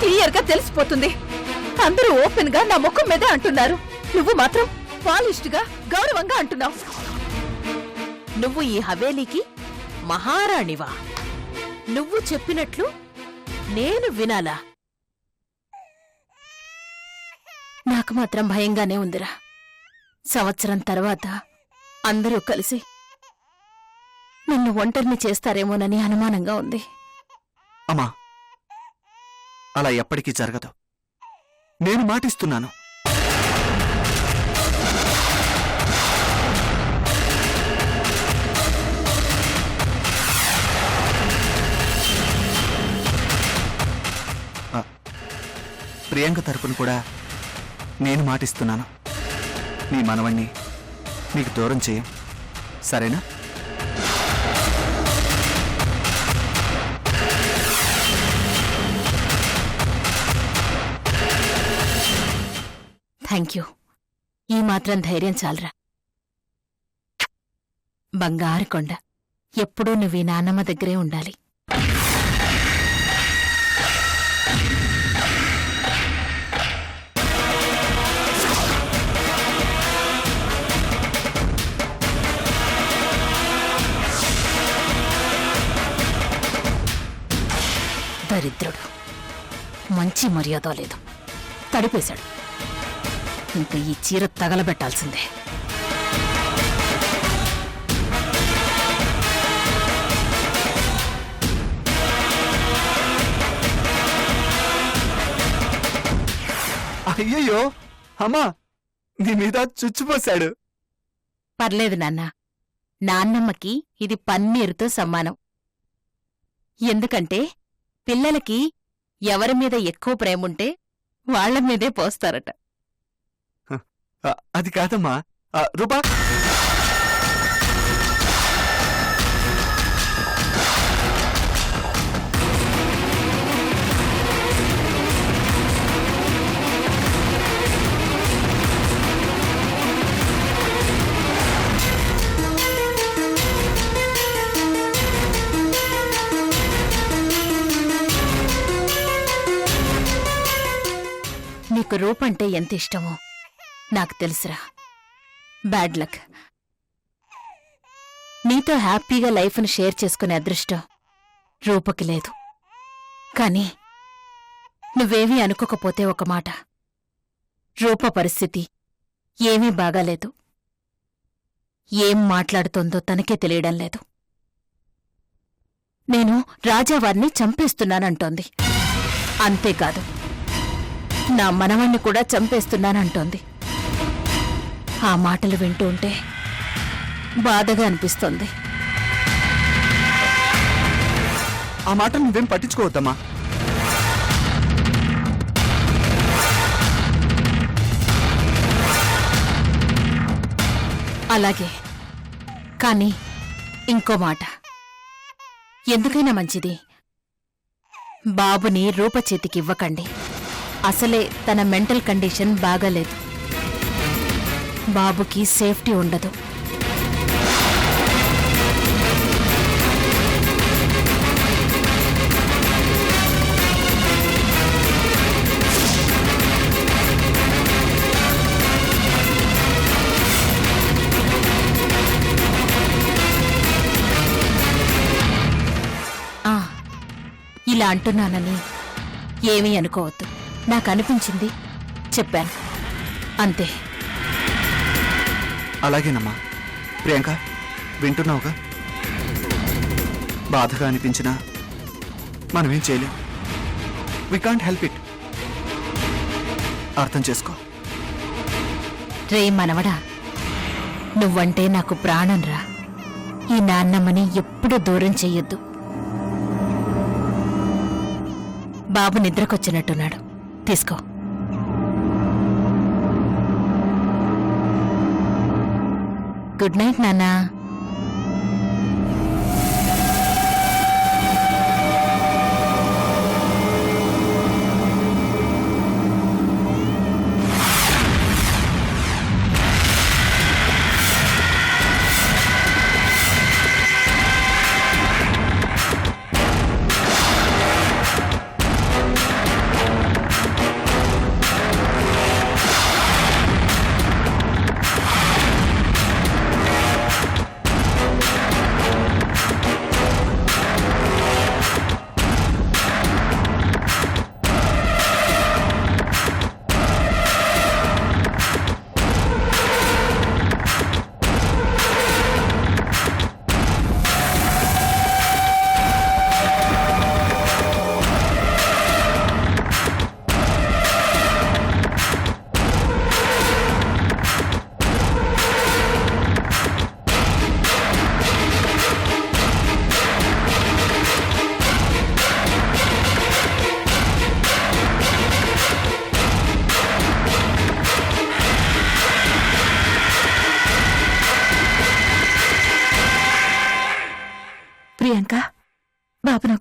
Clear గా తెలిసిపోతుంది. అందరూ ఓపెన్ గా నా ముఖం మీదే అంటున్నారు. నువ్వు మాత్రం పాలిష్డ్ గా గౌరవంగా అంటున్నావు. నువ్వు ఈ హవేలీకి మహారాణివా? నువ్వు చెప్పినట్లు నేను వినాలా? నాకు మాత్రం భయంగానే ఉందిరా. సంవత్సరం తర్వాత అందరూ కలిసి నన్ను ఒంటరిని చేస్తారేమోనని అనుమానంగా ఉంది. అమ్మా, అలా ఎప్పటికీ జరగదు. నేను మాటిస్తున్నాను. ప్రియాంక తరపున కూడా నేను మాటిస్తున్నాను. నీ మనవణ్ణి నీకు దూరం చేయం, సరేనా? Thank you. ఈ మాత్రం ధైర్యం చాలరా. బంగారు కొండ, ఎప్పుడూ నువ్వు ఈ నాన్నమ్మ దగ్గరే ఉండాలి. దరిద్రుడు, మంచి మర్యాద లేదు, తడిపేశాడు. ఇంకా ఈ చీర తగలబెట్టాల్సిందే. అయ్యయ్యో అమ్మా, నీ మీద చుచ్చుపోశాడు. పర్లేదు నాన్న, నాన్నమ్మకి ఇది పన్నీరుతో సమానం. ఎందుకంటే పిల్లలకి ఎవరి మీద ఎక్కువ ప్రేముంటే వాళ్ల మీదే పోస్తారట. అది కాదమ్మా. రూపా, నీకు రూపంటే ఎంత ఇష్టమో నాకు తెలుసురా. Bad luck. నీతో హ్యాపీగా లైఫ్ను షేర్ చేసుకునే అదృష్టం రూపకి లేదు. కాని నువ్వేమీ అనుకోకపోతే ఒక మాట, రూప పరిస్థితి ఏమీ బాగాలేదు. ఏం మాట్లాడుతోందో తనకే తెలియడం లేదు. నేను రాజావారిని చంపేస్తున్నానంటోంది. అంతేకాదు, నా మనవణ్ణి కూడా చంపేస్తున్నానంటోంది. ఆ మాటలు వింటూ ఉంటే బాధగా అనిపిస్తోంది. ఆ మాటలు నువ్వేం పట్టించుకోవద్దమ్మా. అలాగే, కానీ ఇంకో మాట, ఎందుకైనా మంచిది బాబుని రూప చేతికివ్వకండి. అసలే తన మెంటల్ కండిషన్ బాగాలేదు. బాబుకి సేఫ్టీ ఉండదు. ఇలా అంటున్నానని ఏమీ అనుకోవద్దు. నాకనిపించింది చెప్పాను, అంతే. అలాగేనమ్మా. ప్రియాంక, వింటున్నావుగా? బాధగా అనిపించినా మనమేం చేయలేం. We can't help it. అర్థం చేసుకో. రే మనవడా, నువ్వంటే నాకు ప్రాణంరా. ఈ నాన్నమ్మని ఎప్పుడూ దూరం చెయ్యొద్దు. బాబు నిద్రకొచ్చినట్టున్నాడు, తీసుకో. గుడ్ నైట్ నాన్నా.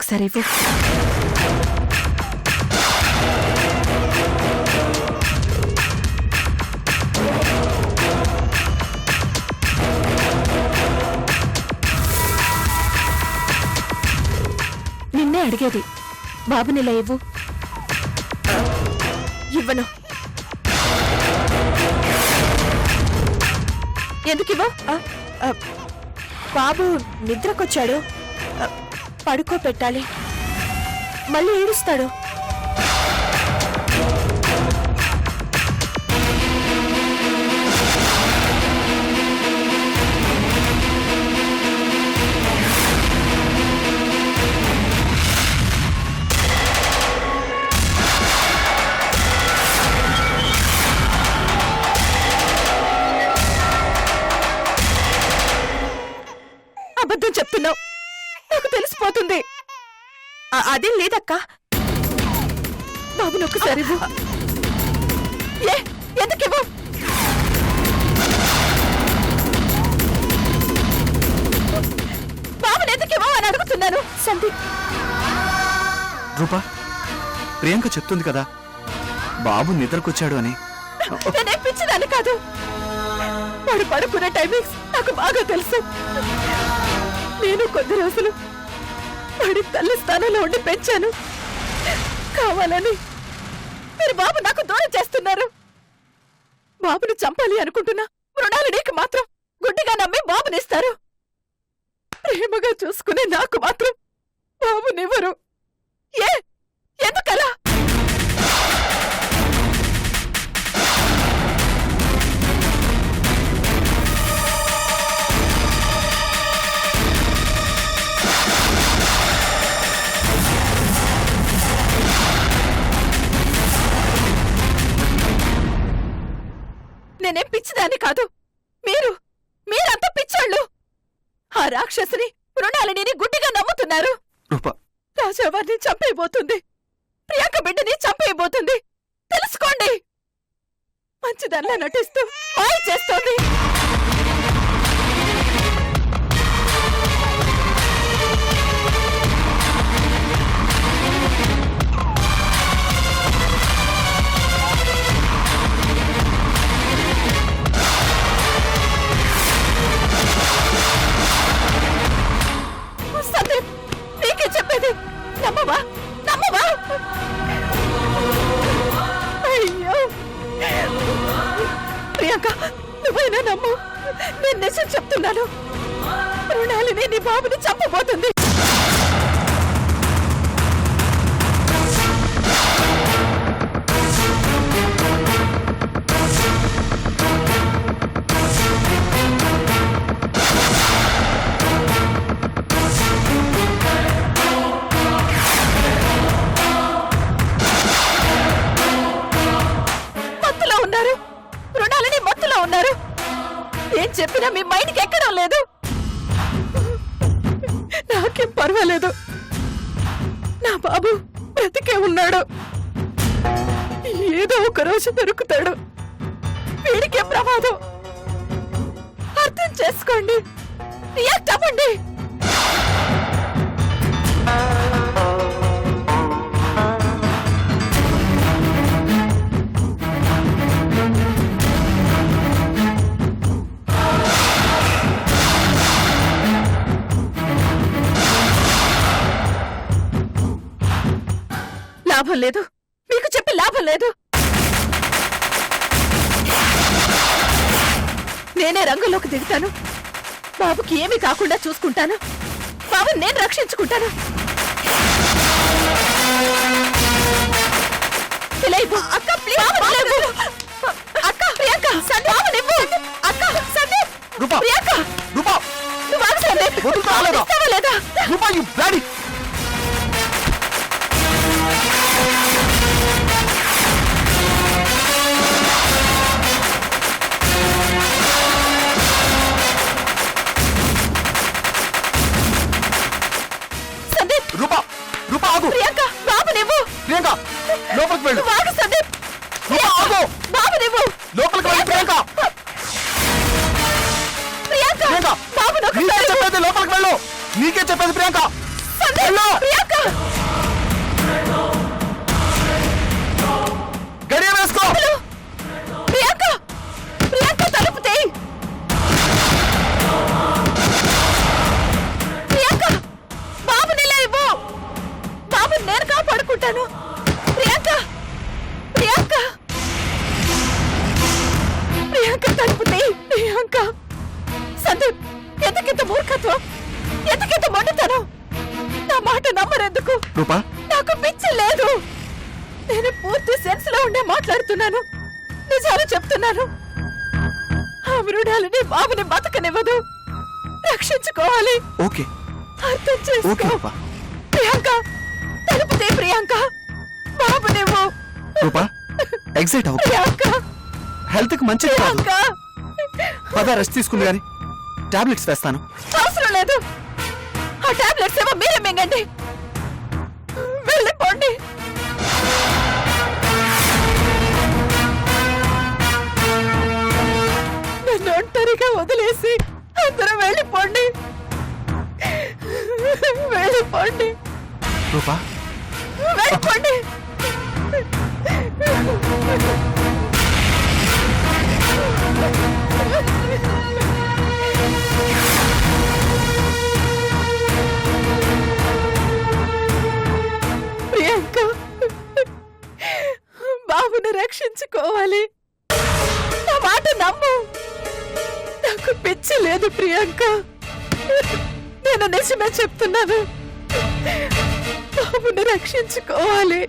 ఒకసారి ఇవ్వు. నిన్నే అడిగేది. బాబునిలా ఇవ్వు. ఇవ్వను. ఎందుకు ఇవ్వ? బాబు నిద్రకొచ్చాడు, పడుకోబెట్టాలి, మళ్ళీ ఏడుస్తాడు. అబద్ధం చెప్తున్నావు, నాకు తెలిసిపోతుంది. అదేం లేదక్కా. బాబుని ఒక్కసారి ఇవ్వు. ఎందుకు ఇవ్వు? బాబుని ఎందుకు ఇవ్వు అని అడుగుతున్నాను. సందీప్, రూపా, ప్రియాంక చెప్తుంది కదా బాబు నిద్రకొచ్చాడు అని. నేనేం పిచ్చిదాన్ని కాదు. వాడు పడుకునే టైమింగ్స్ నాకు బాగా తెలుసు. నేను కొద్ది రోజులు వాడి తల్లి స్థానంలో ఉండి పెంచాను. కావాలని మీరు బాబు నాకు దూరం చేస్తున్నారు. బాబుని చంపాలి అనుకుంటున్నా మృణాలు నీకు మాత్రం గుడ్డిగా నమ్మి బాబునిస్తారు. ప్రేమగా చూసుకునే నాకు మాత్రం బాబునివ్వరు. ఎందుకలా? నేనేం పిచ్చిదాన్ని కాదు. మీరంతా పిచ్చోళ్ళు. ఆ రాక్షసుని మృణాలిని గుడ్డిగా నమ్ముతున్నారు. రూపా, రాజావారిని చంపేయబోతుంది, ప్రియాంక బిడ్డని చంపేయబోతుంది. తెలుసుకోండి. మంచిదల్లా నటిస్తూ మాయ చేస్తోంది. సందీప్, నీకే చెప్పేది. నమ్మవా? అయ్యో ప్రియాంక, నువ్వైనా నమ్ము. నేను నిజం చెప్తున్నాను. మృణాలిని నీ బాబుని చంపబోతుంది. మృణాలిని మత్తులో ఉన్నారు. ఏం చెప్పినా మీ మైండ్కి ఎక్కడం లేదు. నాకేం పర్వాలేదు. నా బాబు బ్రతికే ఉన్నాడు. ఏదో ఒక రోజు దొరుకుతాడు. వీడికే ప్రమాదం. అర్థం చేసుకోండి. రియాక్ట్ అవ్వండి. లాభం లేదు. మీకు చెప్పి లాభం లేదు. నేనే రంగంలోకి దిగుతాను. బాబుకి ఏమీ కాకుండా చూసుకుంటాను. బాబుని నేను రక్షించుకుంటాను. ఇలా ఇవ్వు. అక్క ప్లీజ్. అక్క ప్రియాంక, సందీప్ అక్క సందీప్. ప్రియాంక, నువ్వు ఆగు సందీప్. ఇస్తావా లేదా? ప్రియాంక, బాబు నువ్వు. ప్రియాంక, లోపలికి వెళ్ళు. ఆగు సందీప్. బాబు నువ్వు. లోపలికి వెళ్ళు ప్రియాంక. ప్రియాంక, బాబు నీకే చెప్పేది, లోపలికి వెళ్ళు. నీకే చెప్పేది ప్రియాంక. సందీప్, ప్రియాంక. మండుతాను. ప్రియాంక ప్రియాంక ప్రియాంక తలుపుతే. ప్రియాంక సందీప్, ఎందుకింత మూర్ఖత్వం, ఎందుకింత మండుతాను? నా మాట నమ్మరెందుకు? రూపా, నాకు పిచ్చి లేదు. నేను పూర్తి సెన్స్ లో ఉండే మాట్లాడుతున్నాను. నిజాలు చెప్తున్నాను. ఆ మృడాలని బాబుని బతకనివ్వదు. రక్షించుకోవాలి. ఓకే అర్థం ఓకే చేసుకో. రూపా. ప్రియాంక తలుపుతే. ప్రియాంక బాబు నువ్వు. రూపా, ఎగ్జైట్ అవ్వ. ప్రియాంక హెల్త్ కి మంచిది కాదు. ప్రియాంక పద, రెస్ట్ తీసుకుంది గాని టాబ్లెట్స్ వేస్తాను. అవసరం లేదు. ఆ టాబ్లెట్స్ ఏమో మీరే మింగండి. వెళ్ళిపోండి. నన్ను ఒంటరిగా వదిలేసి అందరూ వెళ్ళిపోండి. వెళ్ళిపోండి. రూపా, వెళ్ళిపోండి. ప్రియాంక బాబుని రక్షించుకోవాలి. నా మాట నమ్ము. నాకు పిచ్చి లేదు ప్రియాంక. నేను నిజమే చెప్తున్నాను. బాబుని రక్షించుకోవాలి.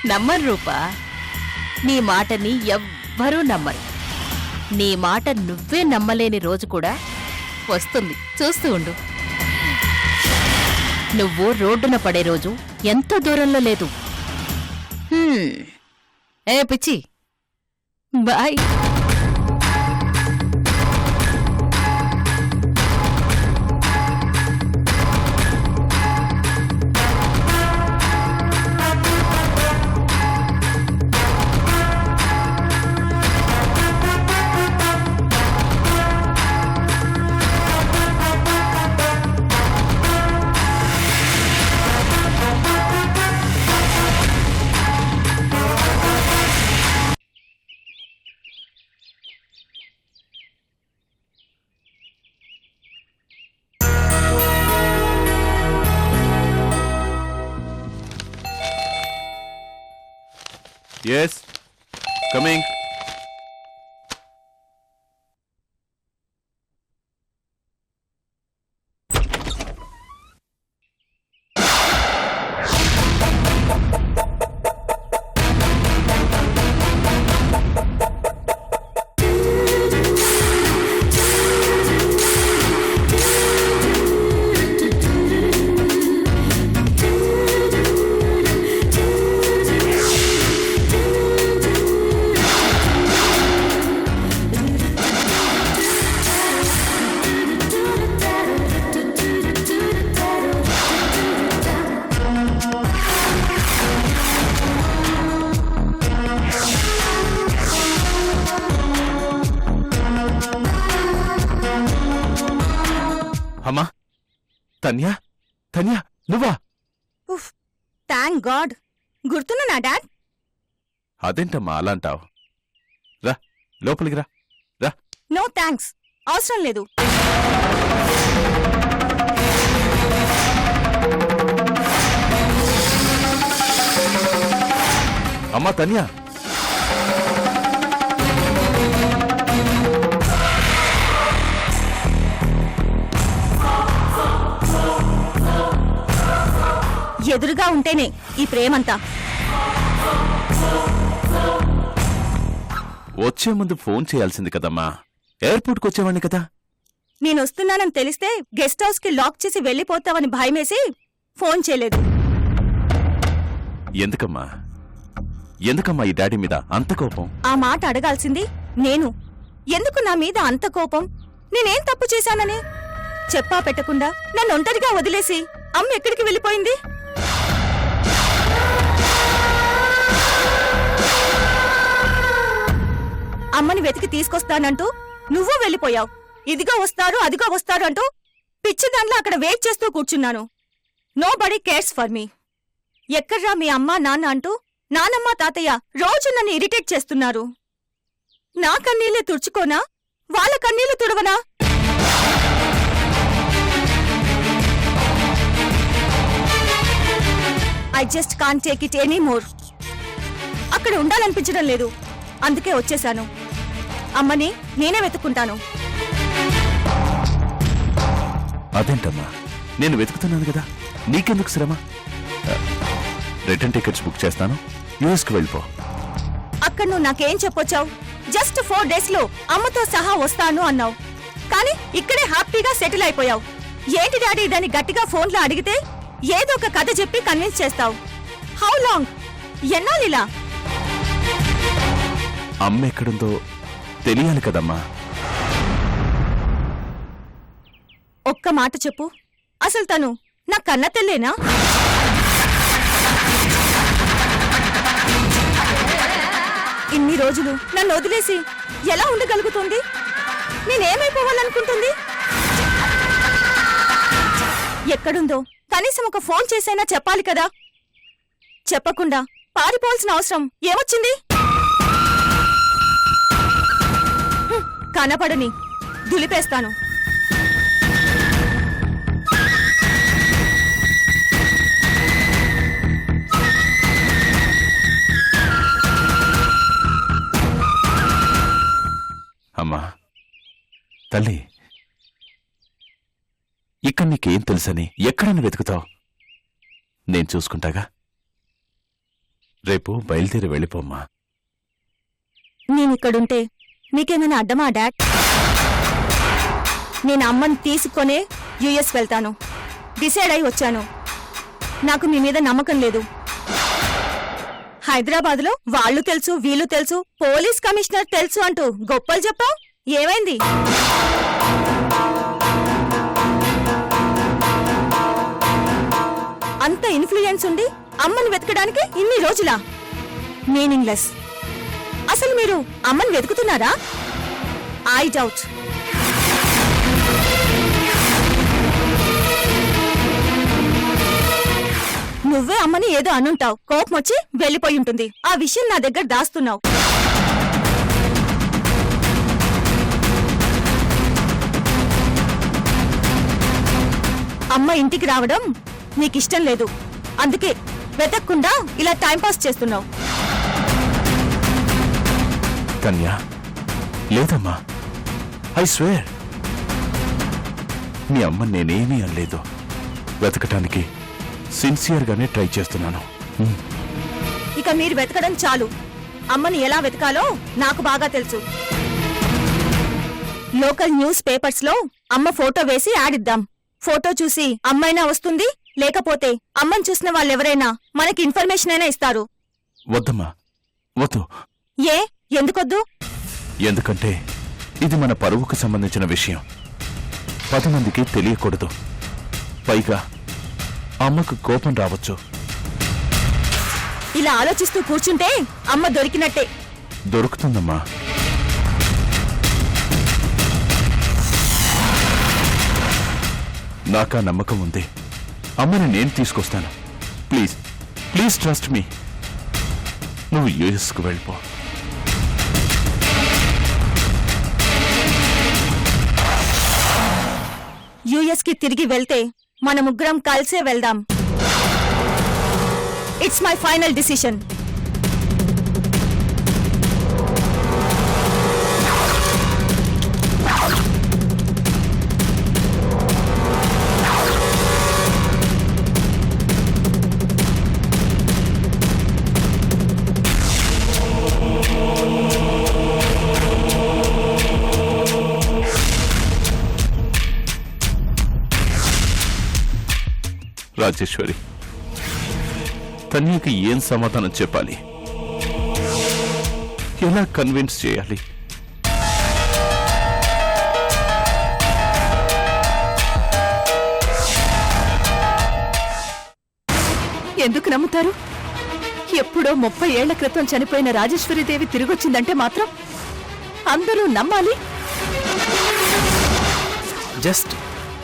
నమ్మరు రూపా, నీ మాటని ఎవ్వరూ నమ్మరు. నీ మాట నువ్వే నమ్మలేని రోజు కూడా వస్తుంది, చూస్తూ ఉండు. నువ్వు రోడ్డున పడే రోజు ఎంతో దూరంలో లేదు. ఏ పిచ్చి, బాయ్. Yes, coming. అమ్మా, తన్యా, తన్యా, నువ్వా? Thank God. గుర్తున్నా నా డాడ్? అదేంటమ్మా అలా అంటావు? రా లోపలికి రా. రా. నో థ్యాంక్స్, అవసరం లేదు. అమ్మా తన్యా, ఎదురుగా ఉంటేనే ఈ ప్రేమంతా. వచ్చే ముందు ఫోన్ చేయాల్సింది కదమ్మా. ఎయిర్పోర్ట్కి వచ్చేవాడిని కదా. నేనొస్తున్నానని తెలిస్తే గెస్ట్ హౌస్ కి లాక్ చేసి వెళ్ళిపోతావని భయమేసి ఫోన్ చేయలేదు. ఎందుకమ్మా ఎందుకమ్మా ఈ డాడీ మీద అంత కోపం? ఆ మాట అడగాల్సింది నేను. ఎందుకు నా మీద అంత కోపం? నేనేం తప్పు చేశానని? చెప్పా పెట్టకుండా నన్ను ఒంటరిగా వదిలేసి అమ్మ ఎక్కడికి వెళ్ళిపోయింది? అమ్మని వెతికి తీసుకొస్తానంటూ నువ్వు వెళ్ళిపోయావు. ఇదిగో వస్తారు అదిగో వస్తారు అంటూ పిచ్చి దాంట్లో అక్కడ వెయిట్ చేస్తూ కూర్చున్నాను. Nobody cares for me. ఎక్కడ్రా మీ అమ్మ నాన్న అంటూ నానమ్మ తాతయ్య రోజు నన్ను ఇరిటేట్ చేస్తున్నారు. నా కన్నీళ్లే తుడుచుకోనా, వాళ్ళ కన్నీళ్లు తుడవనా? I just can't take it any more. అక్కడ ఉండాలనిపించడం లేదు, అందుకే వచ్చేశాను. అమ్మని నేనే వెతుక్కుంటాను. అదేంటమ్మా, నేను వెతుకుతున్నాను కదా, నీకెందుకు శ్రమ? రిటర్న్ టికెట్స్ బుక్ చేస్తాను, యూఎస్కి వెళ్ళిపో. అక్కడ నువ్వు నాకేం చెప్పొచ్చావు? జస్ట్ 4 days లో అమ్మతో సహా వస్తాను అన్నావు. కానీ ఇక్కడే హ్యాపీగా సెటిల్ అయిపోయావు. ఏంటి డాడీ దాన్ని గట్టిగా ఫోన్లో అడిగితే ఏదో ఒక కథ చెప్పి కన్విన్స్ చేస్తావు. How long? ఎన్నాళ్ళిలా? అమ్మ ఎక్కడుందో తెలియాలి కదమ్మా. ఒక్క మాట చెప్పు, అసలు తను నా కన్న తెల్లేనా? ఇన్ని రోజులు నన్ను వదిలేసి ఎలా ఉండగలుగుతుంది? నేనేమైపోవాలనుకుంటుంది? ఎక్కడుందో కనీసం ఒక ఫోన్ చేసైనా చెప్పాలి కదా. చెప్పకుండా పారిపోవాల్సిన అవసరం ఏమొచ్చింది? కనపడని దులిపేస్తాను. అమ్మా తల్లి, ఇక్కడ నీకేం తెలుసని ఎక్కడని వెతుకుతావు? నేను చూసుకుంటాగా. రేపు బయలుదేరి వెళ్ళిపోమ్మా. నేనిక్కడుంటే మీకేమైనా అడ్డమా డాడ్? నేను అమ్మని తీసుకొనే యుఎస్ వెళ్తాను. డిసైడ్ అయి వచ్చాను. నాకు మీ మీద నమ్మకం లేదు. హైదరాబాద్లో వాళ్ళు తెలుసు వీళ్ళు తెలుసు పోలీస్ కమిషనర్ తెలుసు అంటూ గొప్పలు చెప్పావు. ఏమైంది? అంత ఇన్ఫ్లుయెన్స్ ఉండి అమ్మని వెతకడానికి ఇన్ని రోజులా? మీనింగ్లెస్. అసలు మీరు అమ్మని వెతుకుతున్నారా? I doubt. నువ్వే అమ్మని ఏదో అనుంటావు, కోపం వచ్చి వెళ్ళిపోయి ఉంటుంది. ఆ విషయం నా దగ్గర దాస్తున్నావు. అమ్మ ఇంటికి రావడం నీకిష్టం లేదు, అందుకే వెతక్కుండా ఇలా టైంపాస్ చేస్తున్నావు. కన్యా, లేదమ్మా, ఐ స్వేర్ మీ అమ్మ నేనేమీ అనలేదు. వెతకటానికి సిన్సియర్గానే ట్రై చేస్తున్నాను. ఇక మీరు వెతకడం చాలు. అమ్మని ఎలా వెతకాలో నాకు బాగా తెలుసు. లోకల్ న్యూస్ పేపర్స్ లో అమ్మ ఫోటో వేసి యాడ్ ఇద్దాం. ఫోటో చూసి అమ్మైనా వస్తుంది, లేకపోతే అమ్మని చూసిన వాళ్ళెవరైనా మనకి ఇన్ఫర్మేషన్ అయినా ఇస్తారు. వద్దమ్మా, వద్దు. ఏ ఎందుకొద్దు? ఎందుకంటే ఇది మన పరువుకు సంబంధించిన విషయం. 10 మందికి తెలియకూడదు. పైగా అమ్మకు కోపం రావచ్చు. ఇలా ఆలోచిస్తూ కూర్చుంటే అమ్మ దొరికినట్టే. దొరుకుతుందమ్మా. నాకా నమ్మకం ఉంది. అమ్మని నేను తీసుకొస్తాను. Please please trust me. నువ్వు యుఎస్కు వెళ్ళిపో. యుఎస్ కి తిరిగి వెళ్తే మన ముగ్గురం కలిసే వెళ్దాం. It's my final decision. Rajeshwari, తన్యకి ఏం సమాధానం చెప్పాలి? ఎలా కన్విన్స్ చేయాలి? ఎందుకు నమ్ముతారు? ఎప్పుడో 30 ఏళ్ల క్రితం చనిపోయిన రాజేశ్వరీదేవి తిరిగొచ్చిందంటే మాత్రం అందరూ నమ్మాలి? జస్ట్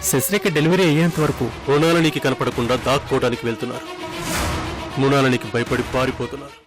శశిరేఖ డెలివరీ అయ్యేంత వరకు మృణాలనికి కనపడకుండా దాక్కోవడానికి వెళ్తున్నారు. మృణాలనికి భయపడి పారిపోతున్నారు.